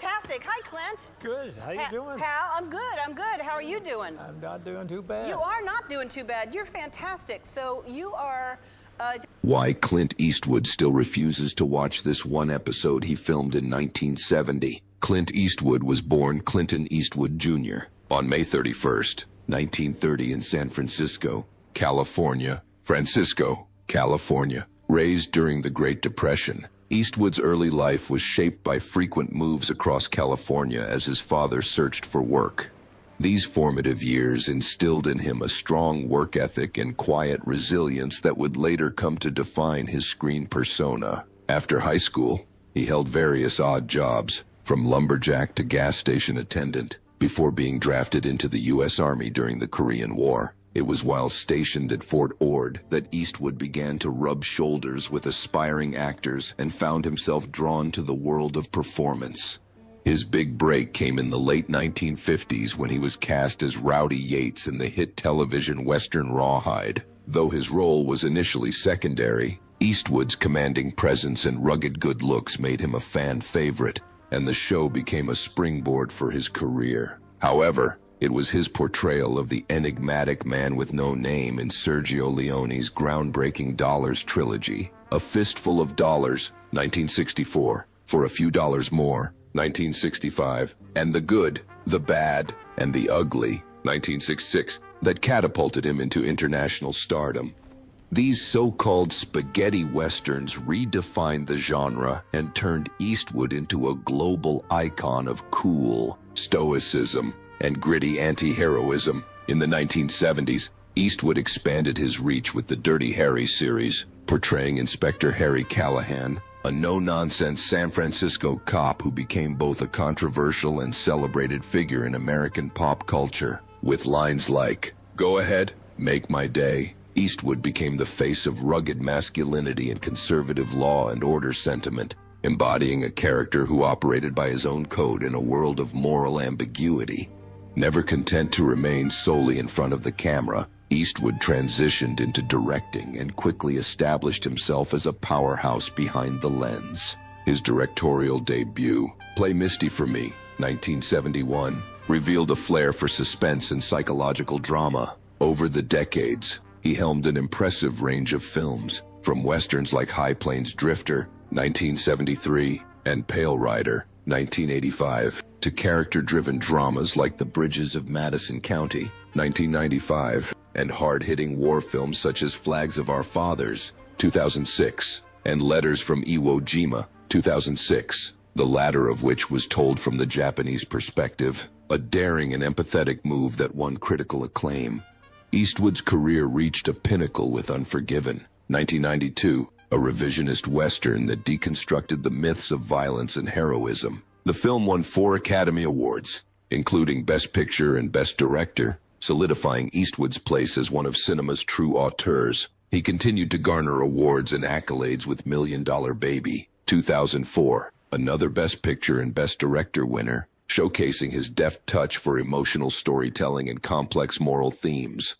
fantastic. Hi, Clint. Good. How you doing? Pal, I'm good. I'm good. How are you doing? I'm not doing too bad. You are not doing too bad. You're fantastic. So you are... Why Clint Eastwood still refuses to watch this one episode he filmed in 1970. Clint Eastwood was born Clinton Eastwood Jr. on May 31st, 1930 in San Francisco, California. Raised during the Great Depression, Eastwood's early life was shaped by frequent moves across California as his father searched for work. These formative years instilled in him a strong work ethic and quiet resilience that would later come to define his screen persona. After high school, he held various odd jobs, from lumberjack to gas station attendant, before being drafted into the U.S. Army during the Korean War. It was while stationed at Fort Ord that Eastwood began to rub shoulders with aspiring actors and found himself drawn to the world of performance. His big break came in the late 1950s when he was cast as Rowdy Yates in the hit television western Rawhide. Though his role was initially secondary, Eastwood's commanding presence and rugged good looks made him a fan favorite, and the show became a springboard for his career. However, it was his portrayal of the enigmatic man with no name in Sergio Leone's groundbreaking Dollars trilogy, A Fistful of Dollars, 1964, For a Few Dollars More, 1965, and The Good, the Bad, and the Ugly, 1966, that catapulted him into international stardom. These so-called spaghetti westerns redefined the genre and turned Eastwood into a global icon of cool stoicism and gritty anti-heroism. In the 1970s, Eastwood expanded his reach with the Dirty Harry series, portraying Inspector Harry Callahan, a no-nonsense San Francisco cop who became both a controversial and celebrated figure in American pop culture. With lines like, "Go ahead, make my day," Eastwood became the face of rugged masculinity and conservative law and order sentiment, embodying a character who operated by his own code in a world of moral ambiguity. Never content to remain solely in front of the camera, Eastwood transitioned into directing and quickly established himself as a powerhouse behind the lens. His directorial debut, Play Misty for Me, 1971, revealed a flair for suspense and psychological drama. Over the decades, he helmed an impressive range of films, from westerns like High Plains Drifter, 1973, and Pale Rider, 1985, to character-driven dramas like The Bridges of Madison County, 1995, and hard-hitting war films such as Flags of Our Fathers, 2006, and Letters from Iwo Jima, 2006, the latter of which was told from the Japanese perspective, a daring and empathetic move that won critical acclaim. Eastwood's career reached a pinnacle with Unforgiven, 1992, a revisionist western that deconstructed the myths of violence and heroism. The film won 4 Academy Awards, including Best Picture and Best Director, solidifying Eastwood's place as one of cinema's true auteurs. He continued to garner awards and accolades with Million Dollar Baby, 2004, another Best Picture and Best Director winner, showcasing his deft touch for emotional storytelling and complex moral themes.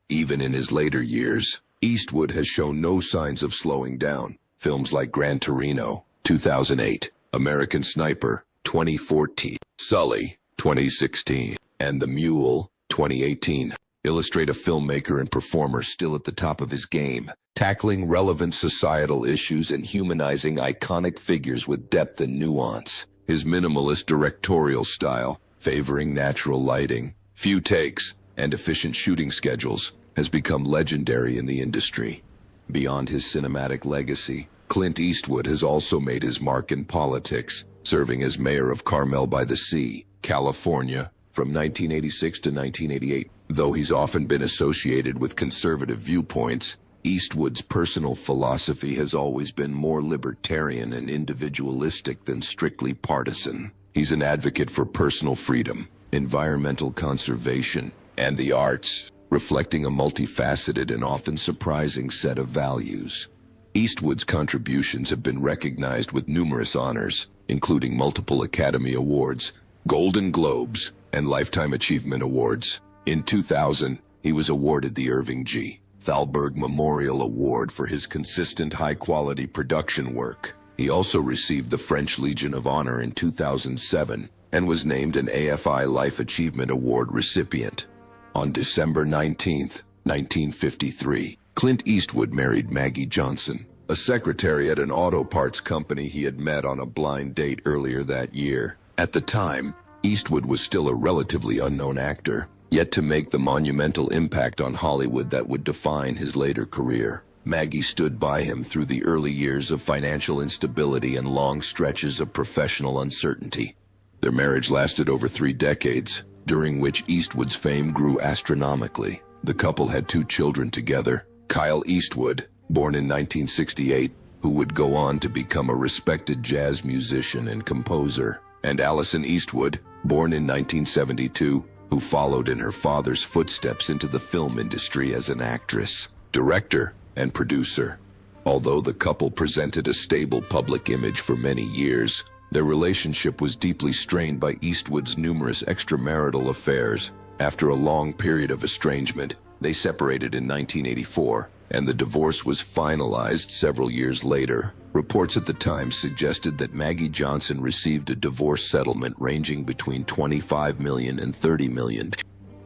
Even in his later years, Eastwood has shown no signs of slowing down. Films like Gran Torino, 2008, American Sniper, 2014, Sully, 2016, and The Mule, 2018, illustrate a filmmaker and performer still at the top of his game, tackling relevant societal issues and humanizing iconic figures with depth and nuance. His minimalist directorial style, favoring natural lighting, few takes, and efficient shooting schedules, has become legendary in the industry. Beyond his cinematic legacy, Clint Eastwood has also made his mark in politics, serving as mayor of Carmel by the Sea, California, from 1986 to 1988. Though he's often been associated with conservative viewpoints, Eastwood's personal philosophy has always been more libertarian and individualistic than strictly partisan. He's an advocate for personal freedom, environmental conservation, and the arts, reflecting a multifaceted and often surprising set of values. Eastwood's contributions have been recognized with numerous honors, including multiple Academy Awards, Golden Globes, and Lifetime Achievement Awards. In 2000, he was awarded the Irving G. Thalberg Memorial Award for his consistent high-quality production work. He also received the French Legion of Honor in 2007 and was named an AFI Life Achievement Award recipient. On December 19, 1953, Clint Eastwood married Maggie Johnson, a secretary at an auto parts company he had met on a blind date earlier that year. At the time, Eastwood was still a relatively unknown actor, yet to make the monumental impact on Hollywood that would define his later career. Maggie stood by him through the early years of financial instability and long stretches of professional uncertainty. Their marriage lasted over 3 decades, during which Eastwood's fame grew astronomically. The couple had 2 children together, Kyle Eastwood, born in 1968, who would go on to become a respected jazz musician and composer, and Allison Eastwood, born in 1972, who followed in her father's footsteps into the film industry as an actress, director, and producer. Although the couple presented a stable public image for many years, their relationship was deeply strained by Eastwood's numerous extramarital affairs. After a long period of estrangement, they separated in 1984, and the divorce was finalized several years later. Reports at the time suggested that Maggie Johnson received a divorce settlement ranging between $25 million and $30 million,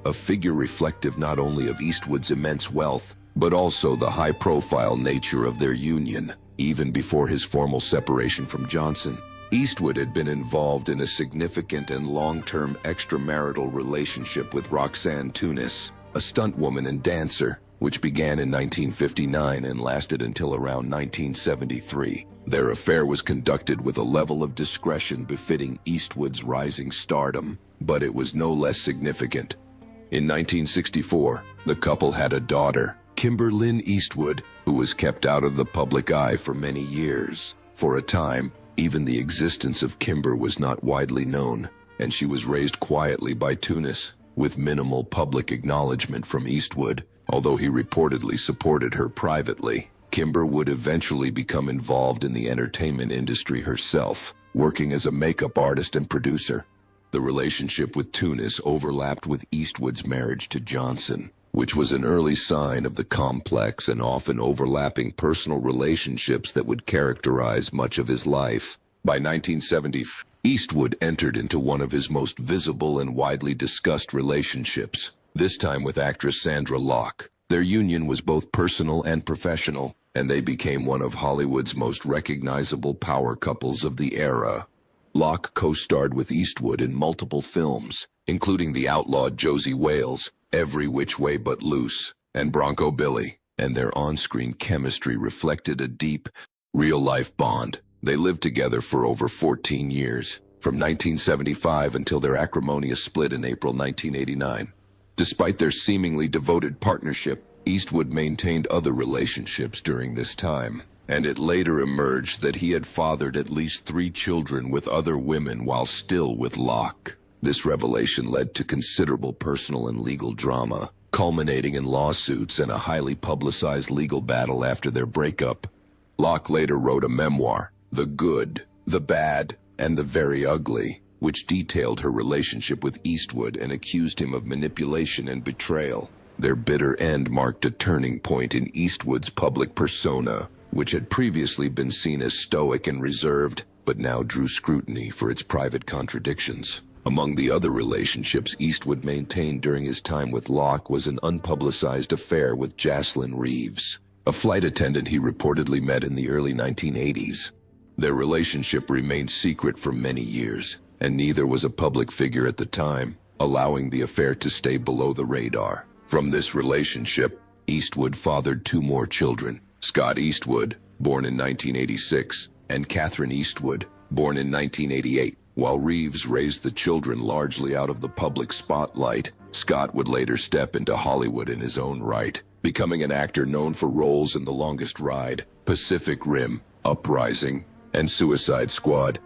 a figure reflective not only of Eastwood's immense wealth, but also the high-profile nature of their union. Even before his formal separation from Johnson, Eastwood had been involved in a significant and long-term extramarital relationship with Roxanne Tunis, a stuntwoman and dancer, which began in 1959 and lasted until around 1973. Their affair was conducted with a level of discretion befitting Eastwood's rising stardom, but it was no less significant. In 1964, the couple had a daughter, Kimber Lynn Eastwood, who was kept out of the public eye for many years. For a time, even the existence of Kimber was not widely known, and she was raised quietly by Tunis, with minimal public acknowledgement from Eastwood. Although he reportedly supported her privately, Kimber would eventually become involved in the entertainment industry herself, working as a makeup artist and producer. The relationship with Tunis overlapped with Eastwood's marriage to Johnson, which was an early sign of the complex and often overlapping personal relationships that would characterize much of his life. By 1970, Eastwood entered into one of his most visible and widely discussed relationships, this time with actress Sandra Locke. Their union was both personal and professional, and they became one of Hollywood's most recognizable power couples of the era. Locke co-starred with Eastwood in multiple films, including the outlawed Josie Wales, Every Which Way But Loose, and Bronco Billy, and their on-screen chemistry reflected a deep, real-life bond. They lived together for over 14 years, from 1975 until their acrimonious split in April 1989. Despite their seemingly devoted partnership, Eastwood maintained other relationships during this time, and it later emerged that he had fathered at least 3 children with other women while still with Locke. This revelation led to considerable personal and legal drama, culminating in lawsuits and a highly publicized legal battle after their breakup. Locke later wrote a memoir, The Good, the Bad, and the Very Ugly, which detailed her relationship with Eastwood and accused him of manipulation and betrayal. Their bitter end marked a turning point in Eastwood's public persona, which had previously been seen as stoic and reserved, but now drew scrutiny for its private contradictions. Among the other relationships Eastwood maintained during his time with Locke was an unpublicized affair with Jocelyn Reeves, a flight attendant he reportedly met in the early 1980s. Their relationship remained secret for many years, and neither was a public figure at the time, allowing the affair to stay below the radar. From this relationship, Eastwood fathered 2 more children, Scott Eastwood, born in 1986, and Catherine Eastwood, born in 1988. While Reeves raised the children largely out of the public spotlight, Scott would later step into Hollywood in his own right, becoming an actor known for roles in The Longest Ride, Pacific Rim, Uprising, and Suicide Squad.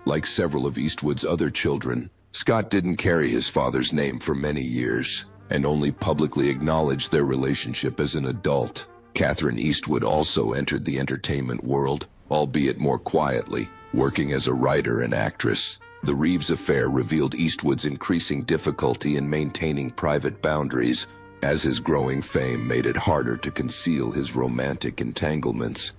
Like several of Eastwood's other children, Scott didn't carry his father's name for many years, and only publicly acknowledged their relationship as an adult. Catherine Eastwood also entered the entertainment world, albeit more quietly, working as a writer and actress. The Reeves affair revealed Eastwood's increasing difficulty in maintaining private boundaries, as his growing fame made it harder to conceal his romantic entanglements.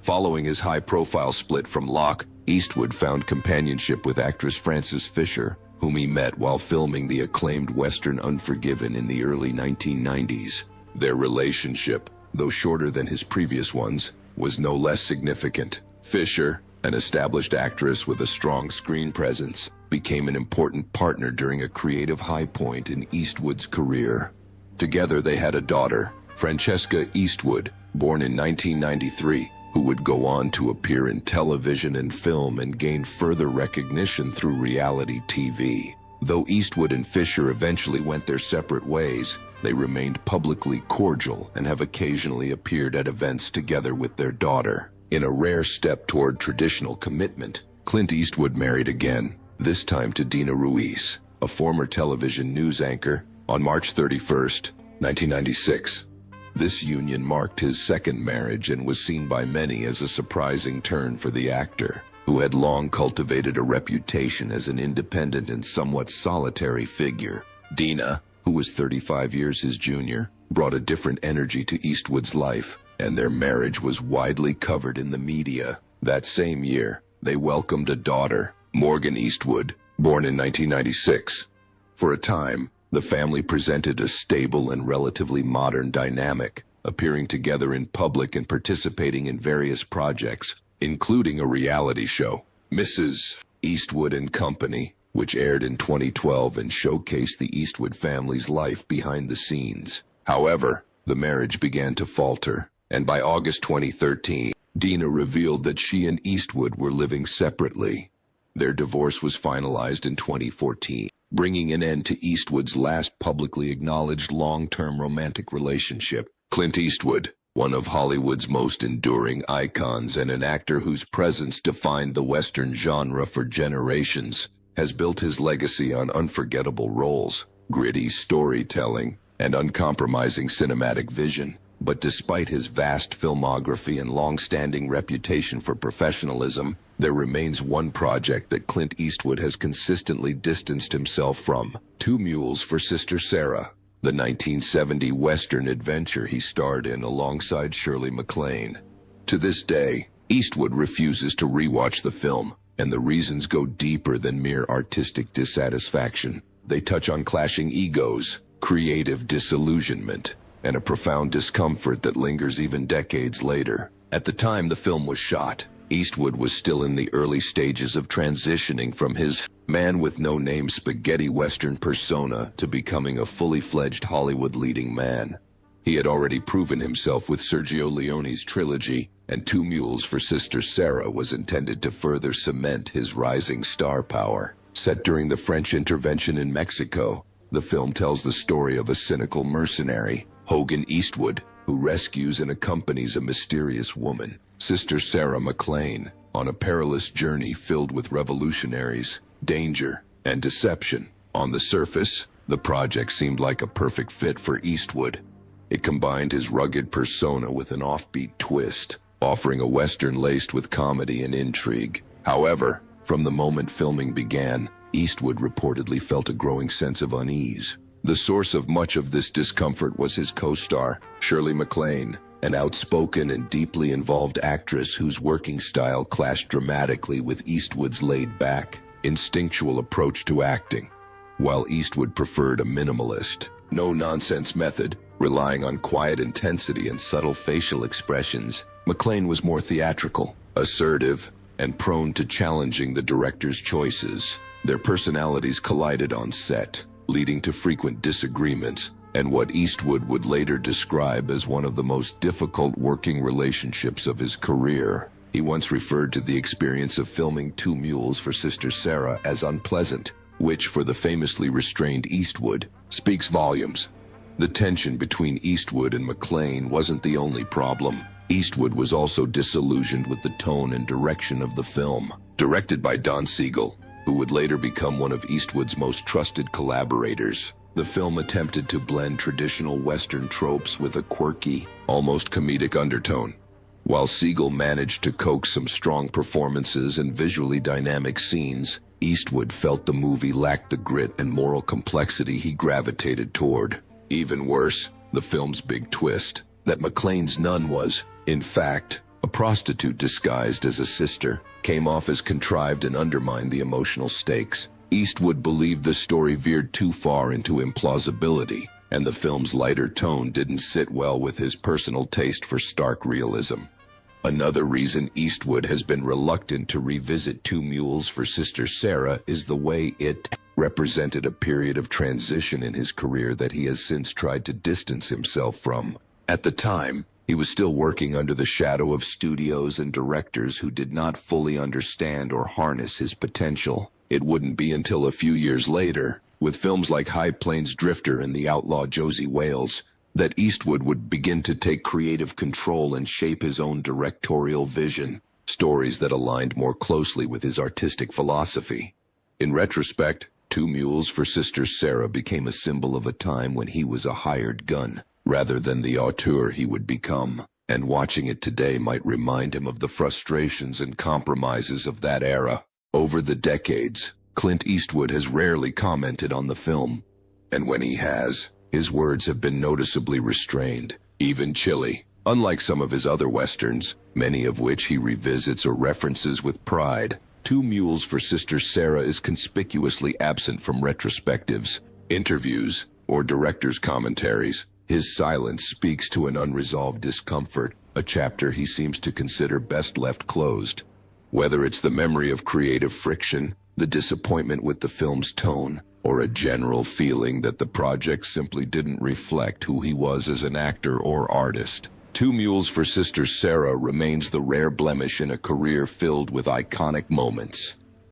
Following his high-profile split from Locke, Eastwood found companionship with actress Frances Fisher, whom he met while filming the acclaimed Western Unforgiven in the early 1990s. Their relationship, though shorter than his previous ones, was no less significant. Fisher, an established actress with a strong screen presence, became an important partner during a creative high point in Eastwood's career. Together they had a daughter, Francesca Eastwood, born in 1993, who would go on to appear in television and film and gain further recognition through reality TV. Though Eastwood and Fisher eventually went their separate ways, they remained publicly cordial and have occasionally appeared at events together with their daughter. In a rare step toward traditional commitment, Clint Eastwood married again, this time to Dina Ruiz, a former television news anchor, on March 31st, 1996. This union marked his second marriage and was seen by many as a surprising turn for the actor, who had long cultivated a reputation as an independent and somewhat solitary figure. Dina, who was 35 years his junior, brought a different energy to Eastwood's life, and their marriage was widely covered in the media. That same year, they welcomed a daughter, Morgan Eastwood, born in 1996. For a time, the family presented a stable and relatively modern dynamic, appearing together in public and participating in various projects, including a reality show, Mrs. Eastwood and Company, which aired in 2012 and showcased the Eastwood family's life behind the scenes. However, the marriage began to falter, and by August 2013, Dina revealed that she and Eastwood were living separately. Their divorce was finalized in 2014, bringing an end to Eastwood's last publicly acknowledged long-term romantic relationship. Clint Eastwood, one of Hollywood's most enduring icons and an actor whose presence defined the Western genre for generations, has built his legacy on unforgettable roles, gritty storytelling, and uncompromising cinematic vision. But despite his vast filmography and long-standing reputation for professionalism, there remains one project that Clint Eastwood has consistently distanced himself from: Two Mules for Sister Sarah, the 1970 Western adventure he starred in alongside Shirley MacLaine. To this day, Eastwood refuses to rewatch the film, and the reasons go deeper than mere artistic dissatisfaction. They touch on clashing egos, creative disillusionment, and a profound discomfort that lingers even decades later. At the time the film was shot, Eastwood was still in the early stages of transitioning from his man-with-no-name spaghetti western persona to becoming a fully fledged Hollywood leading man. He had already proven himself with Sergio Leone's trilogy, and Two Mules for Sister Sarah was intended to further cement his rising star power. Set during the French intervention in Mexico, the film tells the story of a cynical mercenary, Hogan Eastwood, who rescues and accompanies a mysterious woman, Sister Sarah MacLaine, on a perilous journey filled with revolutionaries, danger, and deception. On the surface, the project seemed like a perfect fit for Eastwood. It combined his rugged persona with an offbeat twist, offering a western laced with comedy and intrigue. However, from the moment filming began, Eastwood reportedly felt a growing sense of unease. The source of much of this discomfort was his co-star, Shirley MacLaine, an outspoken and deeply involved actress whose working style clashed dramatically with Eastwood's laid-back, instinctual approach to acting. While Eastwood preferred a minimalist, no-nonsense method, relying on quiet intensity and subtle facial expressions, MacLaine was more theatrical, assertive, and prone to challenging the director's choices. Their personalities collided on set, leading to frequent disagreements, and what Eastwood would later describe as one of the most difficult working relationships of his career. He once referred to the experience of filming Two Mules for Sister Sarah as unpleasant, which, for the famously restrained Eastwood, speaks volumes. The tension between Eastwood and MacLaine wasn't the only problem. Eastwood was also disillusioned with the tone and direction of the film. Directed by Don Siegel, who would later become one of Eastwood's most trusted collaborators, the film attempted to blend traditional Western tropes with a quirky, almost comedic undertone. While Siegel managed to coax some strong performances and visually dynamic scenes, Eastwood felt the movie lacked the grit and moral complexity he gravitated toward. Even worse, the film's big twist, that MacLaine's nun was, in fact, a prostitute disguised as a sister, came off as contrived and undermined the emotional stakes. Eastwood believed the story veered too far into implausibility, and the film's lighter tone didn't sit well with his personal taste for stark realism. Another reason Eastwood has been reluctant to revisit Two Mules for Sister Sarah is the way it represented a period of transition in his career that he has since tried to distance himself from. At the time, he was still working under the shadow of studios and directors who did not fully understand or harness his potential. It wouldn't be until a few years later, with films like High Plains Drifter and The Outlaw Josie Wales, that Eastwood would begin to take creative control and shape his own directorial vision, stories that aligned more closely with his artistic philosophy. In retrospect, Two Mules for Sister Sarah became a symbol of a time when he was a hired gun, rather than the auteur he would become, and watching it today might remind him of the frustrations and compromises of that era. Over the decades, Clint Eastwood has rarely commented on the film, and when he has, his words have been noticeably restrained, even chilly. Unlike some of his other westerns, many of which he revisits or references with pride, Two Mules for Sister Sarah is conspicuously absent from retrospectives, interviews, or director's commentaries. His silence speaks to an unresolved discomfort, a chapter he seems to consider best left closed. Whether it's the memory of creative friction, the disappointment with the film's tone, or a general feeling that the project simply didn't reflect who he was as an actor or artist, Two Mules for Sister Sarah remains the rare blemish in a career filled with iconic moments.